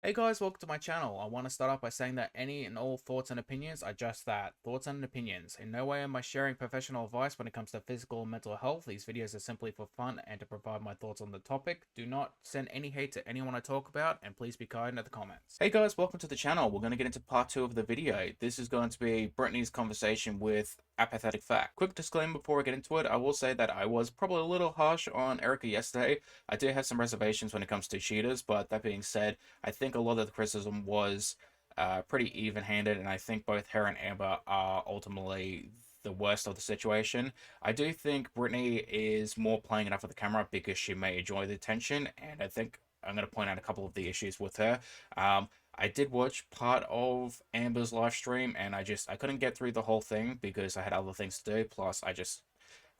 Hey guys, welcome to my channel. I want to start off by saying that any and all thoughts and opinions are just that, thoughts and opinions. In no way am I sharing professional advice when it comes to physical and mental health. These videos are simply for fun and to provide my thoughts on the topic. Do not send any hate to anyone I talk about, and please be kind in the comments. Hey guys, welcome to the channel. We're going to get into part 2 of the video. This is going to be Brittany's conversation with Apathetic Fact. Quick disclaimer before I get into it, I will say that I was probably a little harsh on Erica yesterday. I do have some reservations when it comes to cheaters, but that being said, I think a lot of the criticism was pretty even-handed, and I think both her and Amber are ultimately the worst of the situation. I do think Brittany is more playing it up for the camera because she may enjoy the attention, and I think I'm going to point out a couple of the issues with her. I did watch part of Amber's live stream, and I couldn't get through the whole thing because I had other things to do. Plus,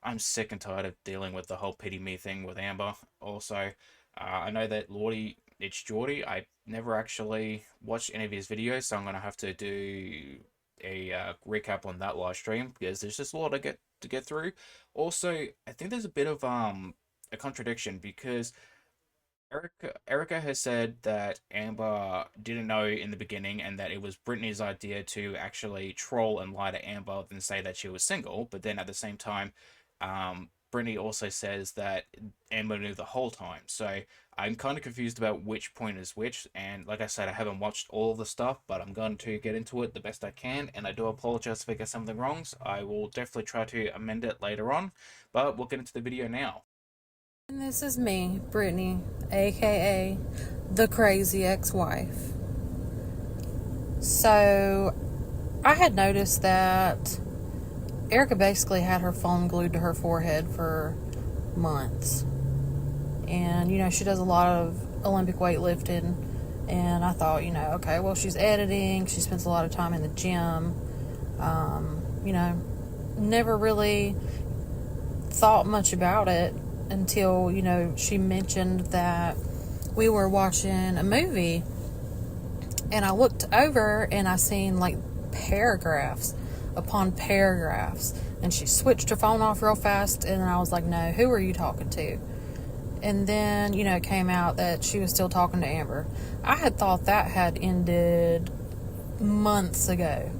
I'm sick and tired of dealing with the whole pity me thing with Amber. Also, I know that Lordy, it's Geordie. I never actually watched any of his videos, so I'm gonna have to do a recap on that live stream because there's just a lot to get through. Also, I think there's a bit of a contradiction because Erica has said that Amber didn't know in the beginning and that it was Brittany's idea to actually troll and lie to Amber and say that she was single. But then at the same time, Brittany also says that Amber knew the whole time. So I'm kind of confused about which point is which. And like I said, I haven't watched all of the stuff, but I'm going to get into it the best I can. And I do apologize if I get something wrong. So I will definitely try to amend it later on. But we'll get into the video now. And this is me, Brittany, aka the crazy ex-wife. So, I had noticed that Erica basically had her phone glued to her forehead for months. And, she does a lot of Olympic weightlifting. And I thought, okay, well, she's editing. She spends a lot of time in the gym. Never really thought much about it until, she mentioned that we were watching a movie, and I looked over and I seen like paragraphs upon paragraphs, and she switched her phone off real fast, and I was like, no, who are you talking to? And then, it came out that she was still talking to Amber. I had thought that had ended months ago.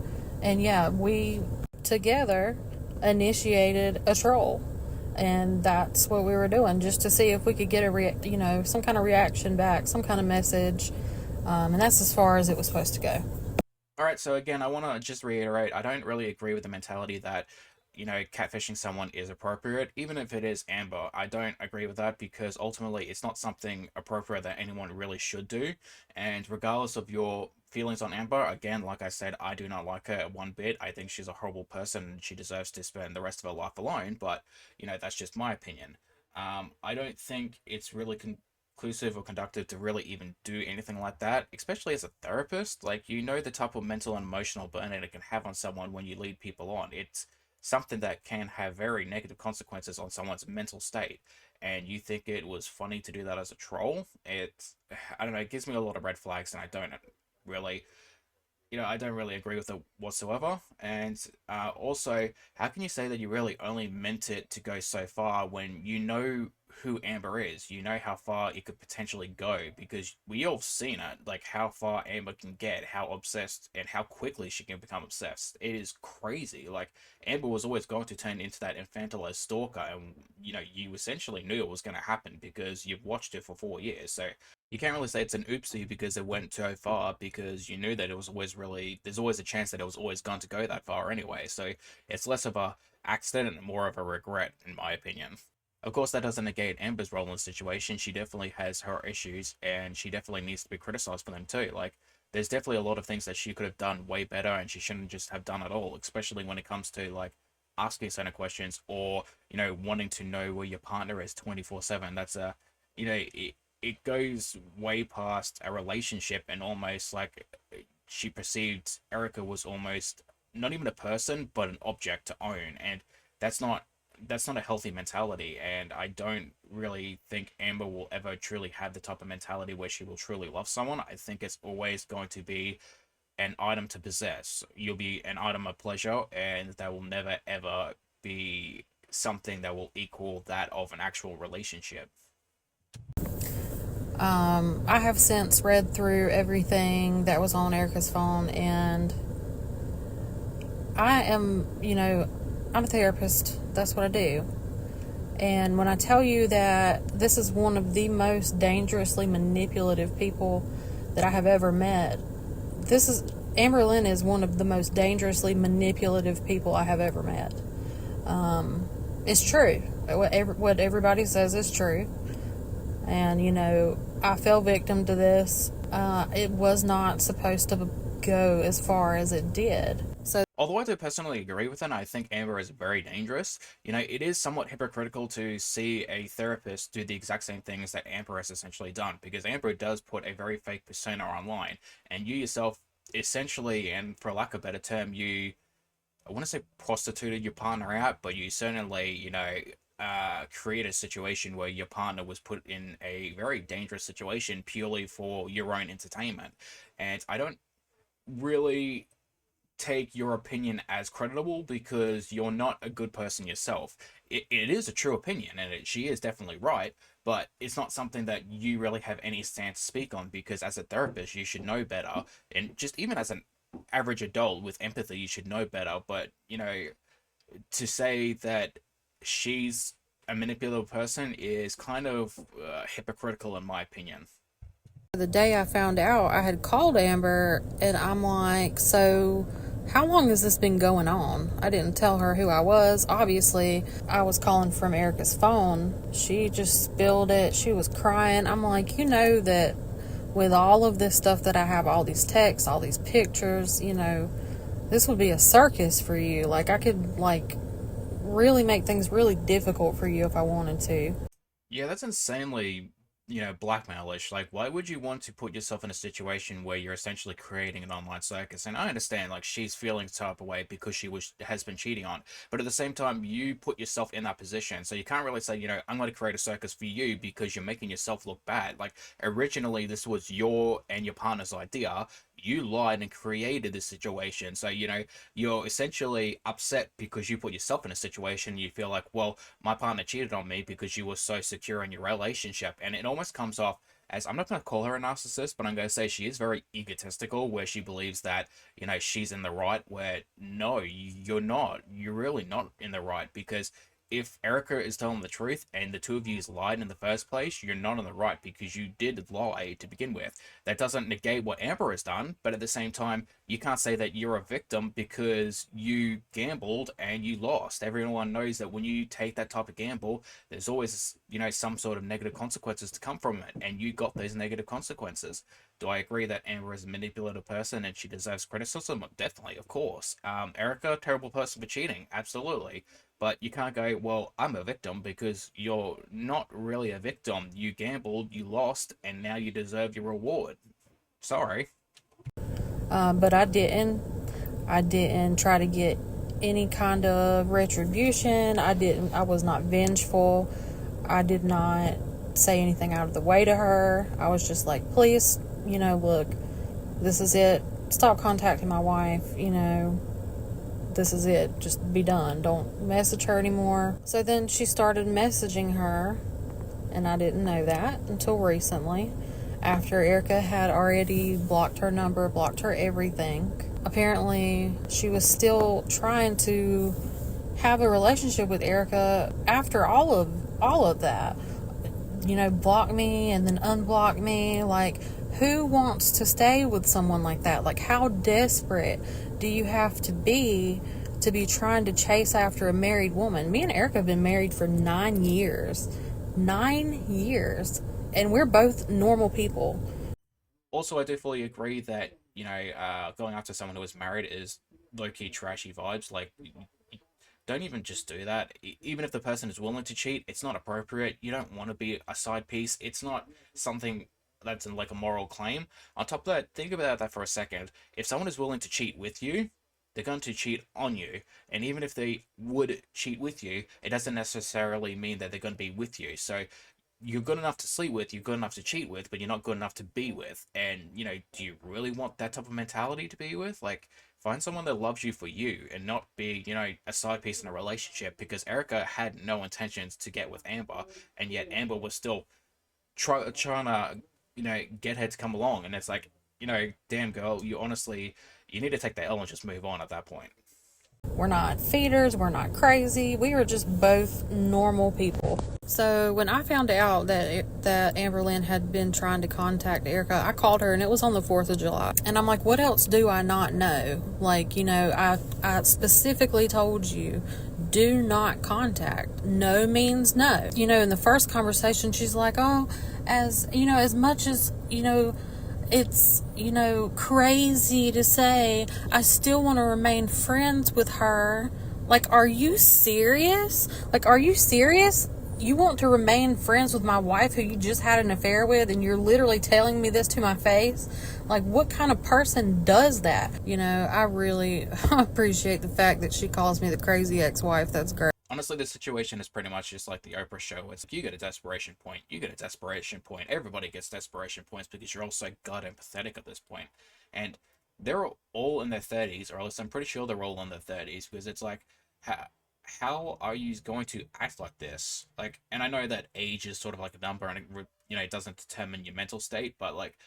And yeah, we together initiated a troll. And that's what we were doing, just to see if we could get some kind of reaction back, some kind of message. And that's as far as it was supposed to go. Alright, so again, I want to just reiterate, I don't really agree with the mentality that, catfishing someone is appropriate, even if it is Amber. I don't agree with that because ultimately it's not something appropriate that anyone really should do. And regardless of your feelings on Amber, again, like I said, I do not like her one bit. I think she's a horrible person and she deserves to spend the rest of her life alone, but, that's just my opinion. I don't think it's really conclusive or conductive to really even do anything like that, especially as a therapist. Like, the type of mental and emotional burden it can have on someone when you lead people on. It's something that can have very negative consequences on someone's mental state. And you think it was funny to do that as a troll? I don't know, it gives me a lot of red flags, and really I don't really agree with it whatsoever. And also, how can you say that you really only meant it to go so far when you know who Amber is? You know how far it could potentially go because we all seen it, like how far Amber can get, how obsessed and how quickly she can become obsessed. It is crazy. Like, Amber was always going to turn into that infantilized stalker, and you essentially knew it was going to happen because you've watched it for 4 years. So you can't really say it's an oopsie because it went so far, because you knew that it was always there's always a chance that it was always going to go that far anyway. So it's less of a accident and more of a regret, in my opinion. Of course, that doesn't negate Amber's role in the situation. She definitely has her issues, and she definitely needs to be criticized for them too. Like, there's definitely a lot of things that she could have done way better, and she shouldn't just have done at all, especially when it comes to, like, asking certain questions or, wanting to know where your partner is 24/7. That's it goes way past a relationship, and almost like she perceived Erica was almost not even a person but an object to own, and that's not a healthy mentality. And I don't really think Amber will ever truly have the type of mentality where she will truly love someone. I think it's always going to be an item to possess. You'll be an item of pleasure, and that will never ever be something that will equal that of an actual relationship. I have since read through everything that was on Erica's phone, and I am, I'm a therapist. That's what I do. And when I tell you that this is one of the most dangerously manipulative people that I have ever met, this is Amberlynn is one of the most dangerously manipulative people I have ever met. It's true. What everybody says is true. And, I fell victim to this. It was not supposed to go as far as it did. So, Although I do personally agree with it, I think Amber is very dangerous. It is somewhat hypocritical to see a therapist do the exact same things that Amber has essentially done, because Amber does put a very fake persona online, and you yourself essentially, and for lack of a better term, I want to say prostituted your partner out, but you certainly, create a situation where your partner was put in a very dangerous situation purely for your own entertainment. And I don't really take your opinion as creditable because you're not a good person yourself. It is a true opinion, and she is definitely right, but it's not something that you really have any stance to speak on, because as a therapist, you should know better. And just even as an average adult with empathy, you should know better. But, to say that she's a manipulative person is kind of hypocritical, in my opinion. the day I found out, I had called Amber, and I'm like, so how long has this been going on? I didn't tell her who I was. Obviously, I was calling from Erica's phone. She just spilled it. She was crying. I'm like, that with all of this stuff that I have, all these texts, all these pictures, this would be a circus for you. Like, I could, really make things really difficult for you if I wanted to. Yeah, that's insanely, blackmailish. Like, why would you want to put yourself in a situation where you're essentially creating an online circus? And I understand, like, she's feeling type of way because has been cheating on, but at the same time, you put yourself in that position, so you can't really say, I'm going to create a circus for you because you're making yourself look bad. Like, originally, this was your and your partner's idea. You lied and created this situation, so you're essentially upset because you put yourself in a situation. You feel like, well, my partner cheated on me because you were so secure in your relationship. And it almost comes off as, I'm not going to call her a narcissist, but I'm going to say she is very egotistical, where she believes that, she's in the right, where no, you're not. You're really not in the right, because if Erica is telling the truth and the two of you lied in the first place, you're not in the right because you did lie to begin with. That doesn't negate what Amber has done, but at the same time, you can't say that you're a victim because you gambled and you lost. Everyone knows that when you take that type of gamble, there's always, some sort of negative consequences to come from it, and you got those negative consequences. Do I agree that Amber is a manipulative person and she deserves criticism? Definitely, of course. Erica, terrible person for cheating, absolutely. But you can't go, well, I'm a victim, because you're not really a victim. You gambled, you lost, and now you deserve your reward. Sorry. But I didn't. I didn't try to get any kind of retribution. I was not vengeful. I did not say anything out of the way to her. I was just like, please, look, this is it. Stop contacting my wife, this is it. Just be done. Don't message her anymore. So then she started messaging her, and I didn't know that until recently, after Erica had already blocked her number, blocked her everything. Apparently, she was still trying to have a relationship with Erica after all of that. Block me and then unblock me. Like, who wants to stay with someone like that? Like, how desperate do you have to be trying to chase after a married woman? Me and Erica have been married for 9 years. 9 years. And we're both normal people. Also, I do fully agree that, going after someone who is married is low-key trashy vibes. Like, don't even just do that. Even if the person is willing to cheat, it's not appropriate. You don't want to be a side piece. It's not something that's in, like, a moral claim. On top of that, think about that for a second. If someone is willing to cheat with you, they're going to cheat on you. And even if they would cheat with you, it doesn't necessarily mean that they're going to be with you. So you're good enough to sleep with, you're good enough to cheat with, but you're not good enough to be with. And, do you really want that type of mentality to be with? Like, find someone that loves you for you and not be, a side piece in a relationship, because Erica had no intentions to get with Amber, and yet Amber was still trying to, get her to come along, and it's like, damn girl, you need to take the L and just move on at that point. We're not feeders, we're not crazy. We are just both normal people. So when I found out that Amberlynn had been trying to contact Erica, I called her, and it was on the 4th of July. And I'm like, what else do I not know? Like, I specifically told you, do not contact. No means no. In the first conversation, she's like, oh, as much as, it's, crazy to say, I still want to remain friends with her. Like, are you serious? You want to remain friends with my wife who you just had an affair with, and you're literally telling me this to my face? Like, what kind of person does that? I really appreciate the fact that she calls me the crazy ex-wife. That's great. Honestly, the situation is pretty much just like the Oprah show. It's if you get a desperation point, you get a desperation point. Everybody gets desperation points because you're all so goddamn pathetic at this point. And they're all in their 30s, or at least I'm pretty sure they're all in their 30s, because it's like, how are you going to act like this? Like, and I know that age is sort of like a number, and it doesn't determine your mental state, but like,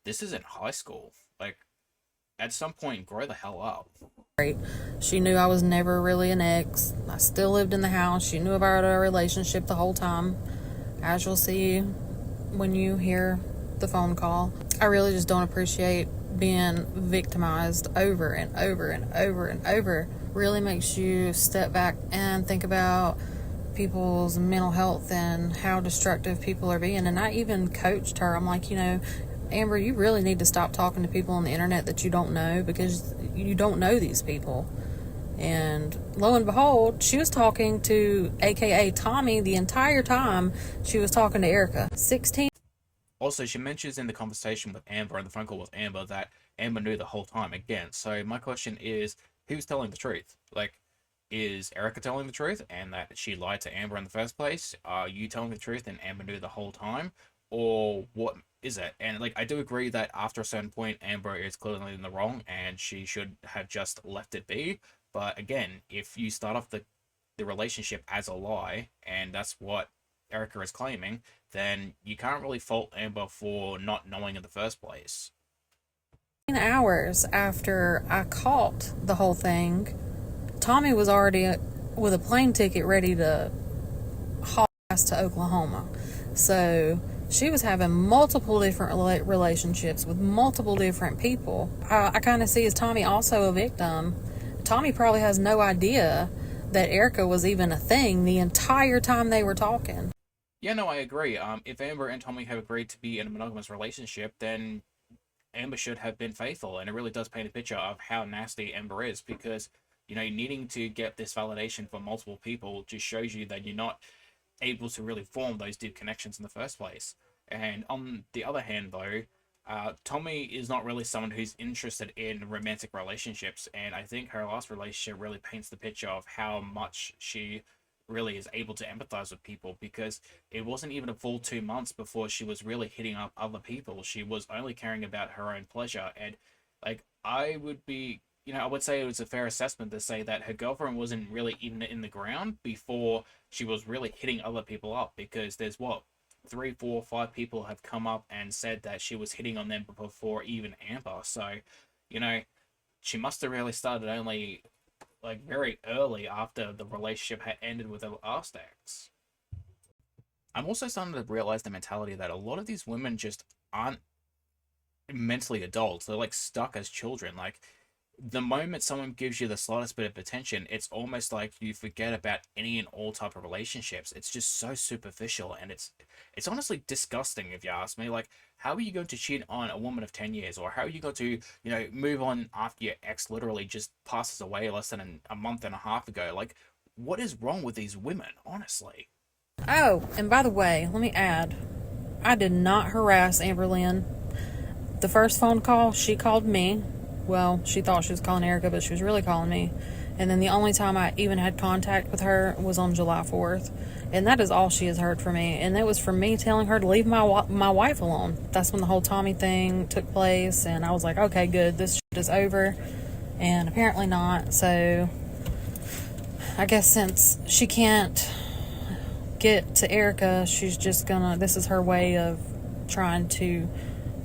this isn't high school. Like, at some point, grow the hell up. She knew I was never really an ex. I still lived in the house. She knew about our relationship the whole time, as you'll see when you hear the phone call. I really just don't appreciate being victimized over and over and over and over. Really makes you step back and think about people's mental health and how destructive people are being. And I even coached her. I'm like, Amber, you really need to stop talking to people on the internet that you don't know, because you don't know these people. And lo and behold, she was talking to AKA Tommy the entire time she was talking to Erica. 16. Also, she mentions in the conversation with Amber and the phone call with Amber that Amber knew the whole time again. So my question is, who's telling the truth? Like, is Erica telling the truth and that she lied to Amber in the first place? Are you telling the truth and Amber knew the whole time? Or what is it? And like, I do agree that after a certain point, Amber is clearly in the wrong and she should have just left it be. But again, if you start off the relationship as a lie, and that's what Erica is claiming, then you can't really fault Amber for not knowing in the first place. Hours after I caught the whole thing, Tommy was already with a plane ticket ready to haul ass to Oklahoma. So she was having multiple different relationships with multiple different people. I kind of see as Tommy also a victim. Tommy probably has no idea that Erica was even a thing the entire time they were talking. Yeah, no, I agree. If Amber and Tommy have agreed to be in a monogamous relationship, then Amber should have been faithful, and it really does paint a picture of how nasty Amber is, because needing to get this validation from multiple people just shows you that you're not able to really form those deep connections in the first place. And on the other hand, though, Tommy is not really someone who's interested in romantic relationships, and I think her last relationship really paints the picture of how much she really is able to empathize with people, because it wasn't even a full 2 months before she was really hitting up other people. She was only caring about her own pleasure, and like, I would say it was a fair assessment to say that her girlfriend wasn't really even in the ground before she was really hitting other people up, because there's what, 3, 4, 5 people have come up and said that she was hitting on them before even Amber. So, she must have really started only like very early after the relationship had ended with her last ex. I'm also starting to realize the mentality that a lot of these women just aren't mentally adults. They're like stuck as children. Like, the moment someone gives you the slightest bit of attention, it's almost like you forget about any and all type of relationships. It's just so superficial, and it's honestly disgusting if you ask me. Like, how are you going to cheat on a woman of 10 years, or how are you going to move on after your ex literally just passes away less than a month and a half ago? Like, what is wrong with these women, honestly? Oh, and by the way, let me add, I did not harass Amberlynn. The first phone call, she called me. Well, she thought she was calling Erica, but she was really calling me. And then the only time I even had contact with her was on July 4th. And that is all she has heard from me. And it was from me telling her to leave my wife alone. That's when the whole Tommy thing took place. And I was like, okay, good, this shit is over. And apparently not. So I guess since she can't get to Erica, she's just gonna, this is her way of trying to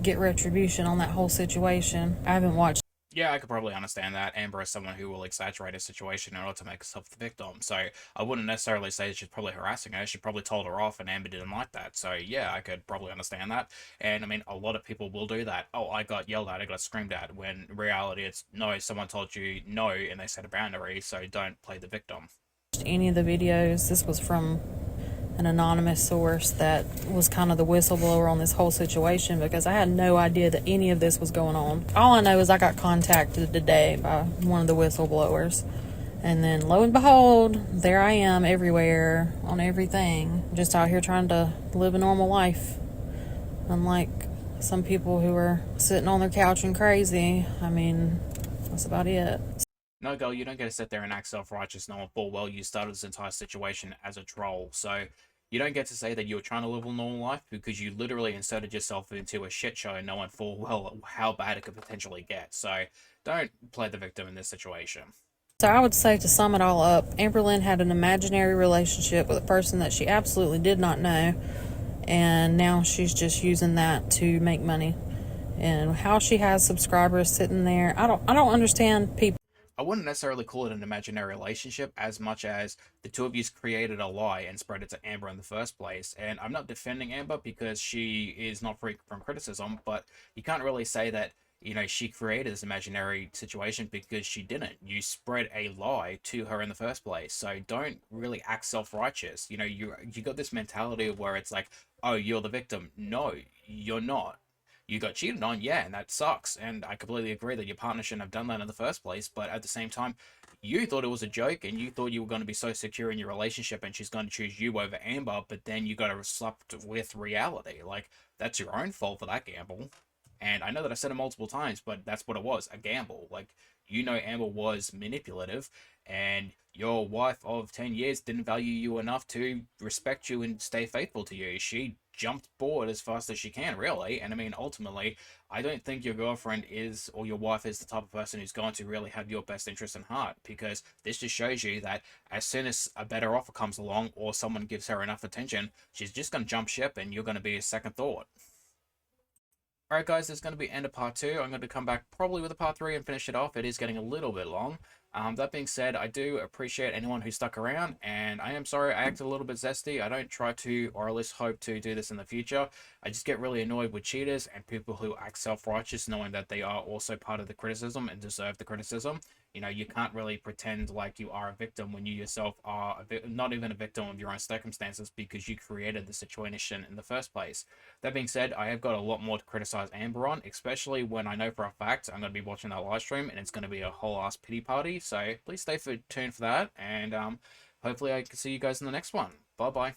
get retribution on that whole situation. I haven't watched. Yeah, I could probably understand that. Amber is someone who will exaggerate a situation in order to make herself the victim. So I wouldn't necessarily say she's probably harassing her. She probably told her off, and Amber didn't like that. So yeah, I could probably understand that. And I mean, a lot of people will do that. Oh, I got yelled at, I got screamed at. When in reality, it's no, someone told you no, and they set a boundary. So don't play the victim. Any of the videos. This was from an anonymous source that was kind of the whistleblower on this whole situation, because I had no idea that any of this was going on. All I know is I got contacted today by one of the whistleblowers, and then lo and behold, there I am everywhere on everything, just out here trying to live a normal life, unlike some people who are sitting on their couch and crazy. I mean, that's about it. No, girl, you don't get to sit there and act self-righteous knowing full well you started this entire situation as a troll. So you don't get to say that you were trying to live a normal life, because you literally inserted yourself into a shit show knowing full well how bad it could potentially get. So don't play the victim in this situation. So I would say, to sum it all up, Amberlynn had an imaginary relationship with a person that she absolutely did not know, and now she's just using that to make money. And how she has subscribers sitting there, I don't understand people. I wouldn't necessarily call it an imaginary relationship as much as the two of you created a lie and spread it to Amber in the first place. And I'm not defending Amber because she is not free from criticism, but you can't really say that, you know, she created this imaginary situation, because she didn't. You spread a lie to her in the first place. So don't really act self-righteous. You know, you got this mentality of where it's like, oh, you're the victim. No, you're not. You got cheated on, yeah, and that sucks. And I completely agree that your partner shouldn't have done that in the first place. But at the same time, you thought it was a joke, and you thought you were going to be so secure in your relationship and she's going to choose you over Amber. But then you got to slapped with reality. Like, that's your own fault for that gamble. And I know that I said it multiple times, but that's what it was, a gamble. Like, you know, Amber was manipulative, and your wife of 10 years didn't value you enough to respect you and stay faithful to you. She jumped board as fast as she can, really. And I mean, ultimately, I don't think your girlfriend is, or your wife is, the type of person who's going to really have your best interest in heart, because this just shows you that as soon as a better offer comes along or someone gives her enough attention, she's just going to jump ship and you're going to be a second thought. Alright guys, there's going to be end of part 2. I'm going to come back probably with a part 3 and finish it off. It is getting a little bit long. That being said, I do appreciate anyone who stuck around, and I am sorry I acted a little bit zesty. I don't try to, or at least hope to, do this in the future. I just get really annoyed with cheaters and people who act self-righteous knowing that they are also part of the criticism and deserve the criticism. You know, you can't really pretend like you are a victim when you yourself are not even a victim of your own circumstances, because you created the situation in the first place. That being said, I have got a lot more to criticize Amber on, especially when I know for a fact I'm going to be watching that live stream and it's going to be a whole ass pity party. So please stay tuned for that, and hopefully I can see you guys in the next one. Bye bye.